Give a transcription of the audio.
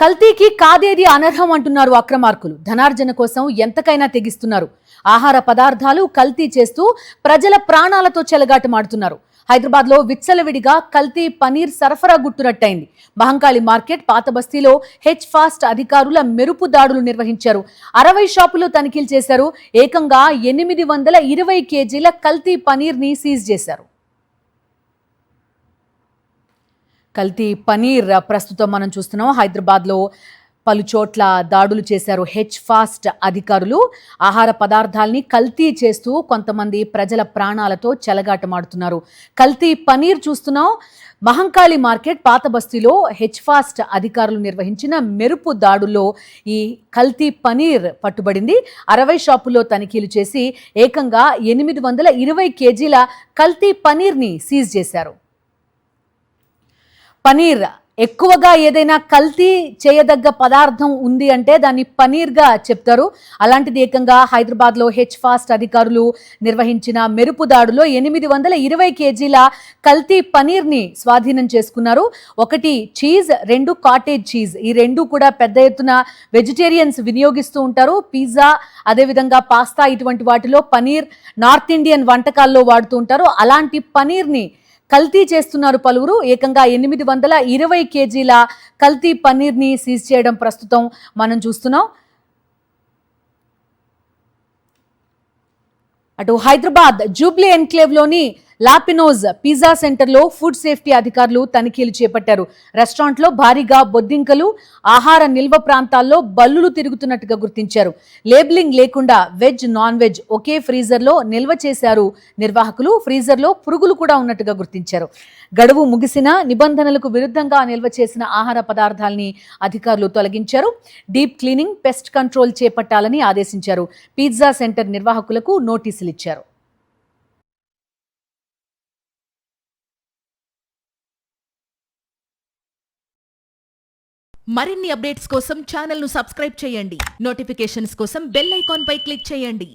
కల్తీకి కాదేది అనర్హం అంటున్నారు అక్రమార్కులు. ధనార్జన కోసం ఎంతకైనా తెగిస్తున్నారు. ఆహార పదార్థాలు కల్తీ చేస్తూ ప్రజల ప్రాణాలతో చెలగాటమాడుతున్నారు. హైదరాబాద్ లో విచ్చలవిడిగా కల్తీ పనీర్ సరఫరా గుట్టురట్టయింది. మహంకాళి మార్కెట్ పాత బస్తీలో హెచ్ ఫాస్ట్ అధికారుల మెరుపు దాడులు నిర్వహించారు. 60 షాపులు తనిఖీలు చేశారు. ఏకంగా 820 కేజీల కల్తీ పనీర్ ని సీజ్ చేశారు. కల్తీ పనీర్ ప్రస్తుతం మనం చూస్తున్నాం. హైదరాబాద్లో పలు చోట్ల దాడులు చేశారు హెచ్ ఫాస్ట్ అధికారులు. ఆహార పదార్థాలని కల్తీ చేస్తూ కొంతమంది ప్రజల ప్రాణాలతో చెలగాటమాడుతున్నారు. కల్తీ పనీర్ చూస్తున్నాం. మహంకాళి మార్కెట్ పాత బస్తీలో హెచ్ ఫాస్ట్ అధికారులు నిర్వహించిన మెరుపు దాడుల్లో ఈ కల్తీ పనీర్ పట్టుబడింది. 60 షాపుల్లో తనిఖీలు చేసి ఏకంగా 820 కేజీల కల్తీ పనీర్ని సీజ్ చేశారు. పనీర్ ఎక్కువగా ఏదైనా కల్తీ చేయదగ్గ పదార్థం ఉంది అంటే దాన్ని పనీర్గా చెప్తారు. అలాంటిది ఏకంగా హైదరాబాద్లో హెచ్ ఫాస్ట్ అధికారులు నిర్వహించిన మెరుపు దాడులో 820 కేజీల కల్తీ పనీర్ని స్వాధీనం చేసుకున్నారు. ఒకటి చీజ్, 2 కాటేజ్ చీజ్. ఈ 2 కూడా పెద్ద ఎత్తున వెజిటేరియన్స్ వినియోగిస్తూ ఉంటారు. పిజ్జా, అదేవిధంగా పాస్తా, ఇటువంటి వాటిలో పనీర్ నార్త్ ఇండియన్ వంటకాల్లో వాడుతూ ఉంటారు. అలాంటి పనీర్ని కల్తీ చేస్తున్నారు పలువురు. ఏకంగా 820 కేజీల కల్తీ పన్నీర్ని సీజ్ చేయడం ప్రస్తుతం మనం చూస్తున్నాం. అటు హైదరాబాద్ జూబ్లీ ఎన్క్లేవ్లోని లాపినోజ్ పిజ్జా సెంటర్లో ఫుడ్ సేఫ్టీ అధికారులు తనిఖీలు చేపట్టారు. రెస్టారెంట్లో భారీగా బొద్దింకలు, ఆహార నిల్వ ప్రాంతాల్లో బల్లులు తిరుగుతున్నట్టుగా గుర్తించారు. లేబులింగ్ లేకుండా వెజ్, నాన్ వెజ్ ఒకే ఫ్రీజర్లో నిల్వ చేశారు నిర్వాహకులు. ఫ్రీజర్లో పురుగులు కూడా ఉన్నట్టుగా గుర్తించారు. గడువు ముగిసిన నిబంధనలకు విరుద్ధంగా నిల్వ చేసిన ఆహార పదార్థాలని అధికారులు తొలగించారు. డీప్ క్లీనింగ్, పెస్ట్ కంట్రోల్ చేపట్టాలని ఆదేశించారు. పిజ్జా సెంటర్ నిర్వాహకులకు నోటీసులు ఇచ్చారు. మరిన్ని అప్డేట్స్ కోసం ఛానల్ ను సబ్స్క్రైబ్ చేయండి. నోటిఫికేషన్స్ కోసం బెల్ ఐకాన్ పై క్లిక్ చేయండి.